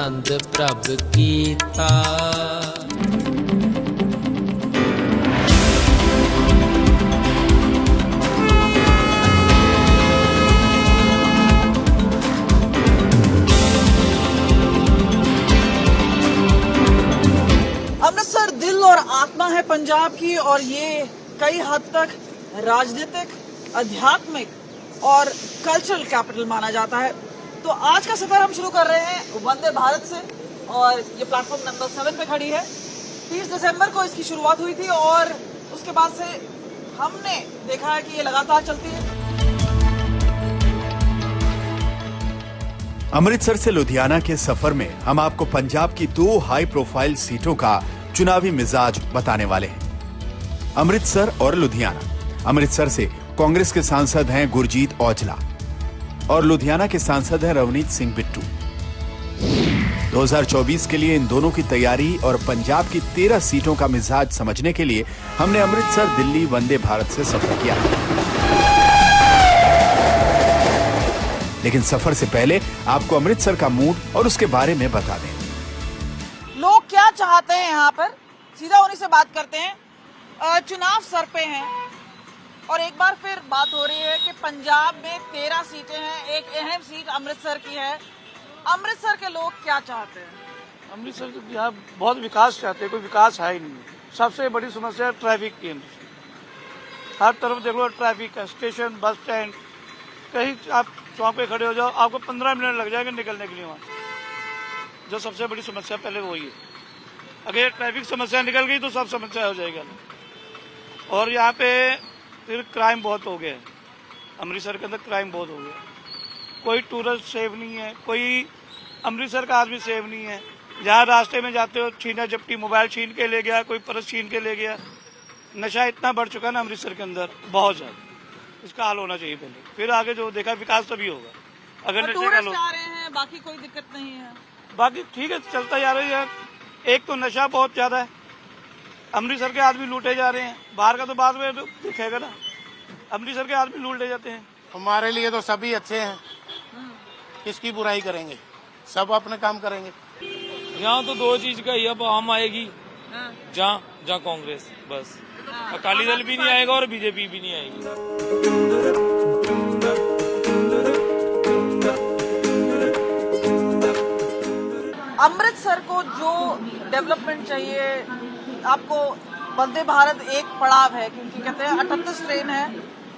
आनंद प्रभ कीता। अमृतसर दिल और आत्मा है पंजाब की, और ये कई हद तक राजनीतिक, आध्यात्मिक और कल्चरल कैपिटल माना जाता है। तो आज का सफर हम शुरू कर रहे हैं वंदे भारत से, और ये प्लेटफॉर्म नंबर 7 पे खड़ी है। 30 दिसंबर को इसकी शुरुआत हुई थी और उसके बाद से हमने देखा है कि ये लगातार चलती है। अमृतसर से लुधियाना के सफर में हम आपको पंजाब की 2 हाई प्रोफाइल सीटों का चुनावी मिजाज बताने वाले हैं, अमृतसर और लुधियाना। अमृतसर से कांग्रेस के सांसद हैं गुरजीत औजला और लुधियाना के सांसद हैं रवनीत सिंह बिट्टू। 2024 के लिए इन दोनों की तैयारी और पंजाब की 13 सीटों का मिजाज समझने के लिए हमने अमृतसर दिल्ली वंदे भारत से सफर किया। लेकिन सफर से पहले आपको अमृतसर का मूड और उसके बारे में बता दें। लोग क्या चाहते हैं यहाँ पर, सीधा उन्हीं से बात करते हैं। चुनाव सर पे हैं और एक बार फिर बात हो रही है कि पंजाब में 13 सीटें हैं, एक अहम सीट अमृतसर की है। अमृतसर के लोग क्या चाहते हैं? अमृतसर यहाँ बहुत विकास चाहते हैं, कोई विकास है ही नहीं। सबसे बड़ी समस्या है ट्रैफिक की। हर तरफ देख लो ट्रैफिक है, स्टेशन, बस स्टैंड, कहीं आप चौक पे खड़े हो जाओ आपको 15 मिनट लग जाएंगे निकलने के लिए वहाँ। जो सबसे बड़ी समस्या पहले वही है। अगर ट्रैफिक समस्या निकल गई तो सब समस्या हो जाएगी। और यहाँ पे फिर क्राइम बहुत हो गया है। अमृतसर के अंदर क्राइम बहुत हो गया। कोई टूरिस्ट सेफ नहीं है, कोई अमृतसर का आदमी सेफ नहीं है। जहाँ रास्ते में जाते हो छीना झपटी, मोबाइल छीन के ले गया, कोई पर्स छीन के ले गया। नशा इतना बढ़ चुका है ना अमृतसर के अंदर, बहुत ज्यादा। इसका हल होना चाहिए पहले, फिर आगे जो देखा विकास तभी होगा। अगर नशे का टूरिस्ट आ रहे हैं, बाकी कोई दिक्कत नहीं है। बाकी ठीक है, चलता जा रही है। एक तो नशा बहुत ज्यादा है, अमृतसर के आदमी लूटे जा रहे हैं। बाहर का तो बाद में दिखेगा ना, अमृतसर के आदमी लूटे जाते हैं। हमारे लिए तो सभी अच्छे हैं, किसकी बुराई करेंगे, सब अपने काम करेंगे। यहाँ तो 2 चीज का ही अब हम आएगी, जहाँ कांग्रेस, बस। अकाली दल भी नहीं आएगा और बीजेपी भी नहीं आएगी। अमृतसर को जो डेवलपमेंट चाहिए, आपको वंदे भारत एक पड़ाव है, क्योंकि कहते हैं 38 ट्रेन है,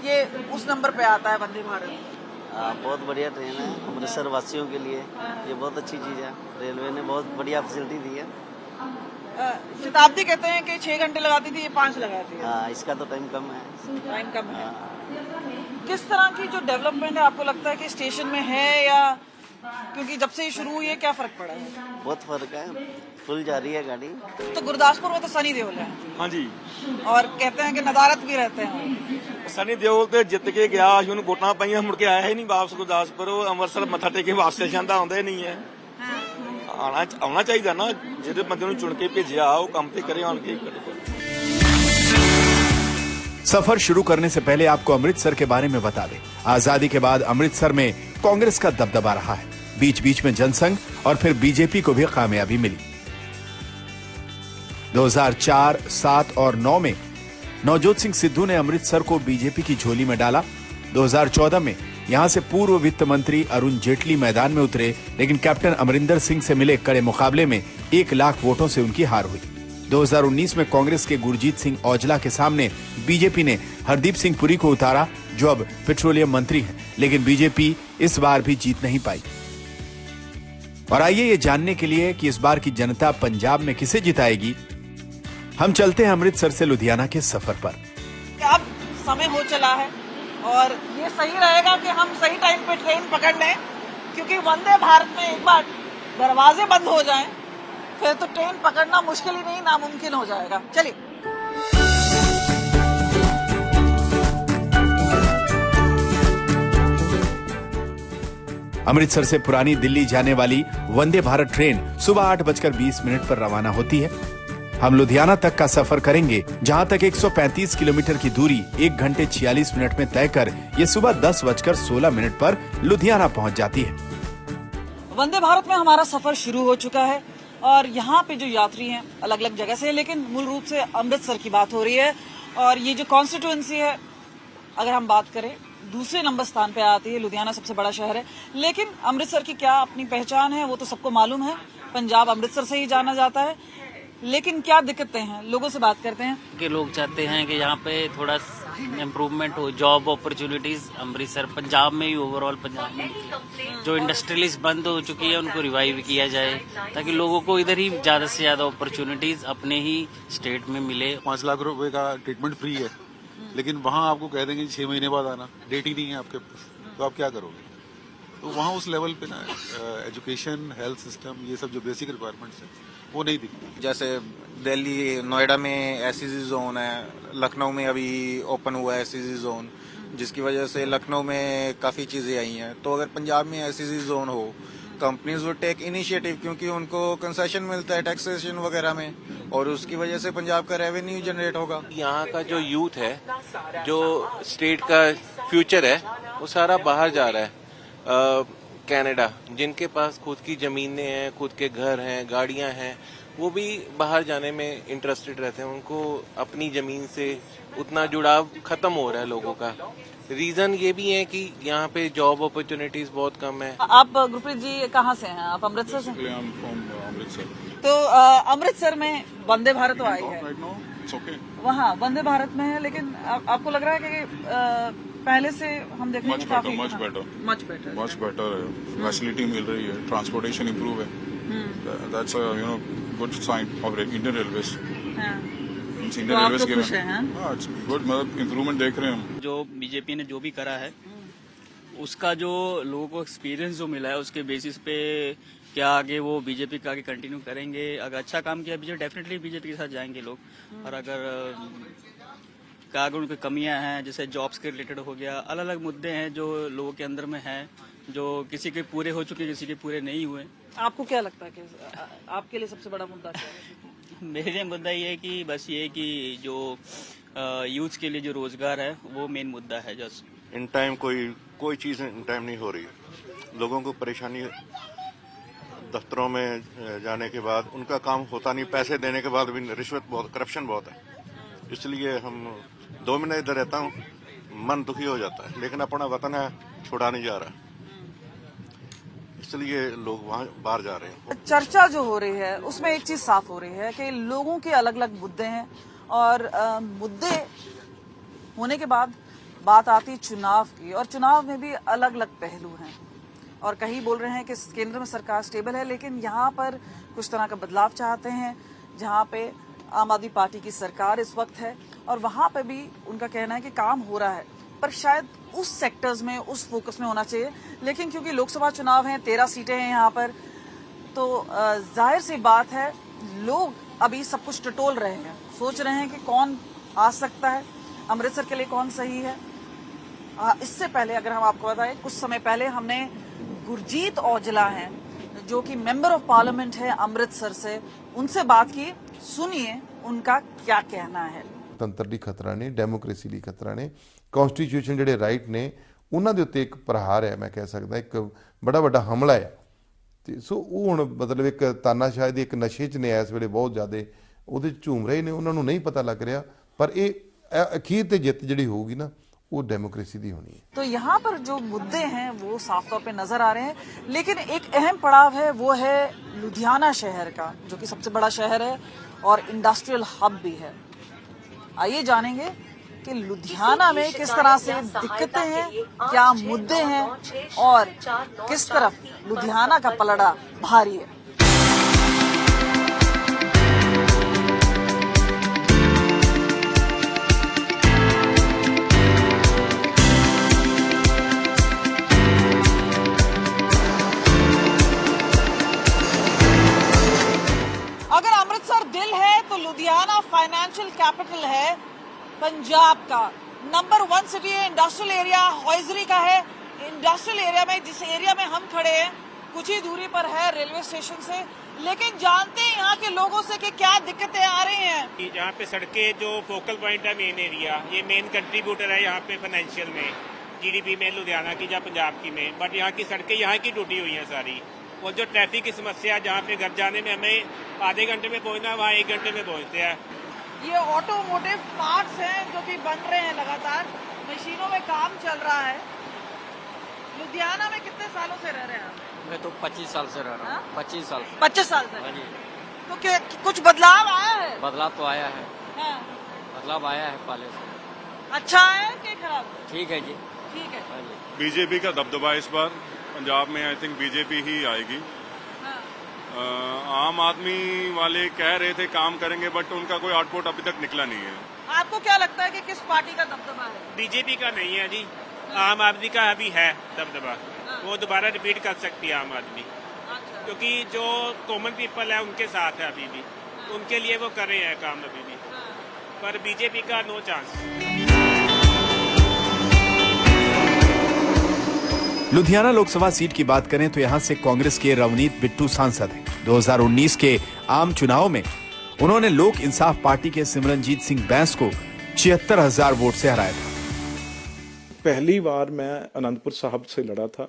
ये उस नंबर पे आता है वंदे भारत। बहुत बढ़िया ट्रेन है अमृतसर वासियों के लिए, ये बहुत अच्छी चीज़ है। रेलवे ने बहुत बढ़िया फैसिलिटी दी है। शताब्दी कहते हैं कि 6 घंटे लगाती थी, ये 5 लगाती है। हाँ, इसका तो टाइम कम है। टाइम कम है। किस तरह की जो डेवलपमेंट है आपको लगता है कि स्टेशन में है, या क्योंकि जब से ये शुरू हुई है क्या फर्क पड़ा है? बहुत फर्क है, फुल जा रही है गाड़ी। तो गुरदासपुर में तो सनी देओल है। हाँ जी, और कहते हैं कि नदारत भी रहते हैं। सनी देओल तो जित के गया, ਉਹਨੂੰ ਵੋਟਾਂ ਪਾਈਆਂ, ਮੁੜ ਕੇ ਆਇਆ ਹੀ ਨਹੀਂ ਵਾਪਸ ਗੁਰਦਾਸਪੁਰ। ਉਹ ਅੰਮ੍ਰਿਤਸਰ ਮੱਥਾ ਟੇਕੇ ਵਾਸਤੇ ਜਾਂਦਾ, ਆਉਂਦਾ ਹੀ ਨਹੀਂ ਹੈ। ਆਉਣਾ ਚਾਹੀਦਾ ਨਾ, ਜਿਹੜੇ ਬੰਦੇ ਨੂੰ ਚੁਣ ਕੇ ਭੇਜਿਆ ਉਹ ਕੰਮ ਤੇ ਕਰੇ, ਆਣ ਕੇ करे। सफर शुरू करने से पहले आपको अमृतसर के बारे में बता दें। आजादी के बाद अमृतसर में कांग्रेस का दबदबा रहा है। बीच बीच में जनसंघ और फिर बीजेपी को भी कामयाबी मिली। 2004, 7 और 9 में नवजोत सिंह सिद्धू ने अमृतसर को बीजेपी की झोली में डाला। 2014 में यहां से पूर्व वित्त मंत्री अरुण जेटली मैदान में उतरे, लेकिन कैप्टन अमरिंदर सिंह से मिले कड़े मुकाबले में 1 लाख वोटों से उनकी हार हुई। 2019 में कांग्रेस के गुरजीत सिंह औजला के सामने बीजेपी ने हरदीप सिंह पुरी को उतारा, जो अब पेट्रोलियम मंत्री हैं, लेकिन बीजेपी इस बार भी जीत नहीं पाई। और आइए ये जानने के लिए कि इस बार की जनता पंजाब में किसे जिताएगी, हम चलते हैं अमृतसर से लुधियाना के सफर पर। अब समय हो चला है और ये सही रहेगा कि हम सही टाइम पे ट्रेन पकड़ लें, क्योंकि वंदे भारत में एक बार दरवाजे बंद हो जाएं, फिर तो ट्रेन पकड़ना मुश्किल ही नहीं, नामुमकिन हो जाएगा। चलिए। अमृतसर से पुरानी दिल्ली जाने वाली वंदे भारत ट्रेन सुबह 8:20 पर रवाना होती है। हम लुधियाना तक का सफर करेंगे, जहां तक 135 किलोमीटर की दूरी 1 घंटे 46 मिनट में तय कर ये सुबह 10:16 पर लुधियाना पहुंच जाती है। वंदे भारत में हमारा सफर शुरू हो चुका है और यहाँ पे जो यात्री हैं अलग अलग जगह से, लेकिन मूल रूप से अमृतसर की बात हो रही है। और ये जो कॉन्स्टिट्यूएंसी है, अगर हम बात करें, दूसरे नंबर स्थान पे आती है। लुधियाना सबसे बड़ा शहर है, लेकिन अमृतसर की क्या अपनी पहचान है वो तो सबको मालूम है। पंजाब अमृतसर से ही जाना जाता है, लेकिन क्या दिक्कतें हैं, लोगों से बात करते हैं। कि लोग चाहते हैं कि यहाँ पे थोड़ा इम्प्रूवमेंट हो, जॉब अपॉर्चुनिटीज अमृतसर, पंजाब में ही, ओवरऑल पंजाब में जो इंडस्ट्रियलिस्ट बंद हो चुकी है उनको रिवाइव किया जाए, ताकि लोगों को इधर ही ज्यादा से ज्यादा अपॉर्चुनिटीज अपने ही स्टेट में मिले। 5 लाख रुपए का ट्रीटमेंट फ्री है, लेकिन वहाँ आपको कह देंगे 6 महीने बाद आना, डेट ही नहीं है आपके पास, तो आप क्या करोगे? तो वहाँ उस लेवल पे ना एजुकेशन, हेल्थ सिस्टम, ये सब जो बेसिक रिक्वायरमेंट्स है वो नहीं दिखती। जैसे दिल्ली, नोएडा में एसईजी जोन है, लखनऊ में अभी ओपन हुआ है एसईजी जोन, जिसकी वजह से लखनऊ में काफ़ी चीज़ें आई हैं। तो अगर पंजाब में एसईजी जोन हो, कंपनीज वुड टेक इनिशिएटिव, क्योंकि उनको कंसेशन मिलता है टैक्सेशन वगैरह में, और उसकी वजह से पंजाब का रेवेन्यू जनरेट होगा। यहाँ का जो यूथ है, जो स्टेट का फ्यूचर है, वो सारा बाहर जा रहा है। कनाडा, जिनके पास खुद की जमीनें हैं, खुद के घर हैं, गाड़ियां हैं, वो भी बाहर जाने में इंटरेस्टेड रहते हैं। उनको अपनी जमीन से उतना जुड़ाव खत्म हो रहा है लोगों का। रीजन ये भी है कि यहाँ पे जॉब अपॉर्चुनिटीज बहुत कम है। आप गुरप्रीत जी कहाँ से हैं? आप अमृतसर से? तो अमृतसर में वंदे भारत तो आई है, वहाँ वंदे भारत में है, लेकिन आपको लग रहा है कि पहले से हम देख रहे हैं मच बेटर है, फैसिलिटी मिल रही है, ट्रांसपोर्टेशन इम्प्रूव है, that's good sign of Indian Railways. Indian Railways के गुड, मतलब इम्प्रूवमेंट देख रहे हैं हम। जो बीजेपी ने जो भी करा है, उसका जो लोगों को एक्सपीरियंस जो मिला है, उसके बेसिस पे क्या आगे वो बीजेपी का आगे कंटिन्यू करेंगे। अगर अच्छा काम किया बीजेपी, डेफिनेटली बीजेपी के साथ जाएंगे लोग। और अगर उनकी कमियां हैं, जैसे जॉब्स के रिलेटेड हो गया, अलग अलग मुद्दे हैं जो लोगों के अंदर में हैं, जो किसी के पूरे हो चुके, किसी के पूरे नहीं हुए। आपको क्या लगता है कि आपके लिए सबसे बड़ा मुद्दा क्या है? मेरे लिए मुद्दा ये है कि बस ये कि जो यूथ के लिए जो रोजगार है वो मेन मुद्दा है। जस्ट इन टाइम कोई चीज इन टाइम नहीं हो रही है। लोगों को परेशानी, दफ्तरों में जाने के बाद उनका काम होता नहीं, पैसे देने के बाद भी रिश्वत बहुत, करप्शन बहुत है। इसलिए हम 2 महीने इधर रहता हूँ, मन दुखी हो जाता है, लेकिन अपना वतन है, छुड़ा नहीं जा रहा, इसलिए लोग वहाँ बाहर जा रहे हैं। चर्चा जो हो रही है उसमें एक चीज साफ हो रही है कि लोगों के अलग अलग मुद्दे हैं, और मुद्दे होने के बाद बात आती चुनाव की, और चुनाव में भी अलग अलग पहलू हैं। और कहीं बोल रहे हैं कि केंद्र में सरकार स्टेबल है, लेकिन यहाँ पर कुछ तरह का बदलाव चाहते हैं, जहाँ पे आम आदमी पार्टी की सरकार इस वक्त है, और वहां पे भी उनका कहना है कि काम हो रहा है, पर शायद उस सेक्टर्स में, उस फोकस में होना चाहिए। लेकिन क्योंकि लोकसभा चुनाव हैं, 13 सीटें हैं यहाँ पर, तो जाहिर सी बात है लोग अभी सब कुछ टटोल रहे हैं, सोच रहे हैं कि कौन आ सकता है, अमृतसर के लिए कौन सही है। इससे पहले अगर हम आपको बताएं, कुछ समय पहले हमने गुरजीत औजला हैं, जो कि मेंबर ऑफ पार्लियामेंट है अमृतसर से, उनसे बात की। सुनिए उनका क्या कहना है। तंत्र ਲਈ ਖਤਰਾ ਨੇ, ਡੈਮੋਕ੍ਰੇਸੀ ਲਈ ਖਤਰਾ ਨੇ, ਕਨਸਟੀਟਿਊਸ਼ਨ ਜਿਹੜੇ ਰਾਈਟ ਨੇ ਉਹਨਾਂ ਦੇ ਉੱਤੇ ਇੱਕ ਪ੍ਰਹਾਰ ਹੈ, ਮੈਂ ਕਹਿ ਸਕਦਾ ਇੱਕ ਬੜਾ ਵੱਡਾ ਹਮਲਾ ਹੈ। ਤੇ ਸੋ ਉਹ ਹੁਣ ਮਤਲਬ ਇੱਕ ਤਾਨਾਸ਼ਾਹੀ ਦੀ ਇੱਕ ਨਸ਼ੇ 'ਚ ਨੇ ਇਸ ਵੇਲੇ ਬਹੁਤ ਜ਼ਿਆਦਾ ਉਹਦੇ 'ਚ ਝੂਮ ਰਹੇ ਨੇ, ਉਹਨਾਂ ਨੂੰ ਨਹੀਂ ਪਤਾ ਲੱਗ ਰਿਹਾ, ਪਰ ਇਹ ਅਖੀਰ ਤੇ ਜਿੱਤ ਜਿਹੜੀ ਹੋਊਗੀ ਨਾ वो डेमोक्रेसी दी होनी है। तो यहाँ पर जो मुद्दे हैं वो साफ तौर पे नजर आ रहे हैं, लेकिन एक अहम पड़ाव है, वो है लुधियाना शहर का, जो कि सबसे बड़ा शहर है और इंडस्ट्रियल हब भी है। आइए जानेंगे कि लुधियाना में किस तरह से दिक्कतें हैं, क्या मुद्दे हैं, और किस तरफ लुधियाना का पलड़ा भारी है। लुधियाना फाइनेंशियल कैपिटल है पंजाब का, नंबर 1 सिटी है, इंडस्ट्रियल एरिया हॉइजरी का है। इंडस्ट्रियल एरिया में, जिस एरिया में हम खड़े हैं, कुछ ही दूरी पर है रेलवे स्टेशन से, लेकिन जानते हैं यहाँ के लोगों से कि क्या दिक्कतें आ रही हैं। यहाँ पे सड़कें जो फोकल पॉइंट है मेन एरिया, ये मेन कंट्रीब्यूटर है यहाँ पे फाइनेंशियल में, जीडीपी में लुधियाना की या पंजाब की में, बट यहाँ की सड़कें यहाँ की टूटी हुई हैं सारी, और जो ट्रैफिक की समस्या, जहाँ पे घर जाने में हमें आधे घंटे में पहुंचना, वहाँ 1 घंटे में पहुंचते हैं। ये ऑटोमोटिव पार्ट्स हैं जो कि बन रहे हैं लगातार, मशीनों में काम चल रहा है। लुधियाना में कितने सालों से रह रहे हैं आप? मैं तो 25 साल से रह रहा हूँ। 25 साल 25 साल से। तो क्या कुछ बदलाव आया है? बदलाव तो आया है। हाँ। बदलाव आया है पहले से। अच्छा है कि खराब? ठीक है जी। ठीक है। बीजेपी का दबदबा इस बार पंजाब में, आई थिंक बीजेपी ही आएगी। आम आदमी वाले कह रहे थे काम करेंगे, बट उनका कोई आउटपुट अभी तक निकला नहीं है। आपको क्या लगता है कि किस पार्टी का दबदबा है? बीजेपी का नहीं है जी, आम आदमी का अभी है दबदबा। वो दोबारा रिपीट कर सकती है आम आदमी, क्योंकि जो कॉमन पीपल है उनके साथ है अभी भी, उनके लिए वो कर रहे हैं काम अभी भी, पर बीजेपी का no chance. Ludhiana Lok Sabha seat की बात करें तो यहां से कांग्रेस के रवनीत बिट्टू सांसद हैं। 2019 के आम चुनाव में उन्होंने लोक इंसाफ पार्टी के सिमरनजीत सिंह बैंस को 76,000 वोट से हराया था। पहली बार मैं आनंदपुर साहब से लड़ा था,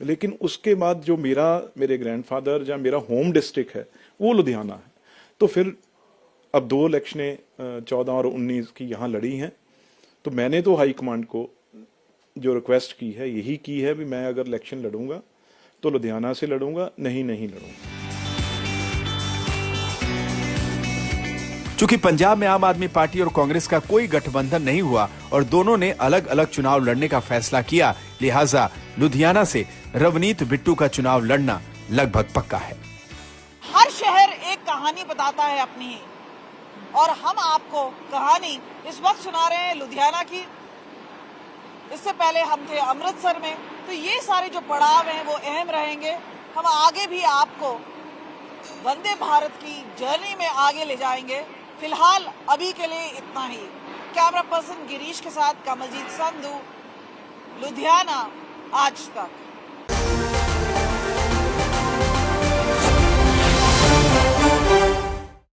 लेकिन उसके बाद जो मेरे ग्रैंडफादर या मेरा होम डिस्ट्रिक्ट है वो लुधियाना है, तो फिर अब 2 इलेक्शनें 14 और 19 की यहाँ लड़ी हैं। तो मैंने तो हाई कमांड को जो रिक्वेस्ट की है यही की है भी मैं अगर इलेक्शन लड़ूंगा तो लुधियाना से लड़ूंगा, नहीं लड़ूंगा। चूंकि पंजाब में आम आदमी पार्टी और कांग्रेस का कोई गठबंधन नहीं हुआ और दोनों ने अलग अलग चुनाव लड़ने का फैसला किया, लिहाजा लुधियाना से रवनीत बिट्टू का चुनाव लड़ना लगभग पक्का है। हर शहर एक कहानी बताता है अपनी, और हम आपको कहानी इस वक्त सुना रहे हैं लुधियाना की। इससे पहले हम थे अमृतसर में, तो ये सारे जो पड़ाव हैं वो अहम रहेंगे। हम आगे भी आपको वंदे भारत की जर्नी में आगे ले जाएंगे। फिलहाल अभी के लिए इतना ही। कैमरा पर्सन गिरीश के साथ कमलजीत संधू, लुधियाना आज तक।